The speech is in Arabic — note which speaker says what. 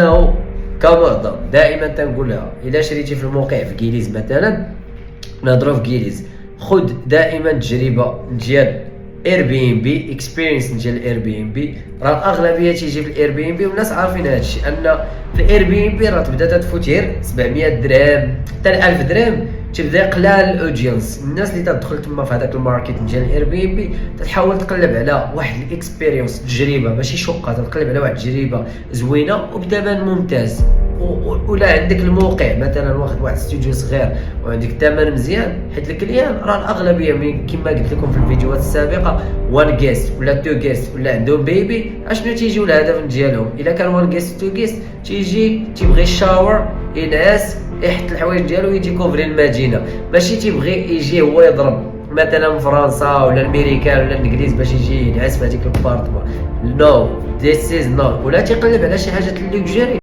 Speaker 1: انه كمعظم دائما تنقولها الا شريتي في الموقع في كيليز مثلا، نهضروا في كيليز، خذ دائما تجربه ديال اير بي ام بي، اكسبيرينس ديال الاير بي ام بي. راه الاغلبيه تيجي في الاير بي ام بي والناس عارفين هذا الشيء، ان في الاير بي ام بي راه تبدا تدفو غير 700 درهم حتى 1000 درهم، تبدا قلال الاودينس، الناس اللي تدخل تما في هذاك الماركت ديال الاير بي ام بي تحاول تقلب على واحد الاكسبيرينس، تجربه ماشي شقه، تقلب على واحد التجربه زوينه وبثمن ممتاز. ولا عندك الموقع مثلا واخد واحد استوديو صغير وعندك الثمن مزيان، حيت الكليان راه الاغلبيه من كما قلت لكم في الفيديوهات السابقه، وان جيست ولا تو جيست ولا عندهم بيبي، اشنو تيجيو الهدف ديالهم؟ الا كان وان جيست تو جيست تيجي تيبغي الشاور ينعس يحط الحوايج ديالو يجي كوفري المدينه، ماشي تيبغي يجي هو يضرب مثلا فرنسا ولا الامريكان ولا الانجليز باش يجي ينعس في هذيك البارتما. نو ذيس از نوت. ولا تيقلب على شي حاجه اللوكجري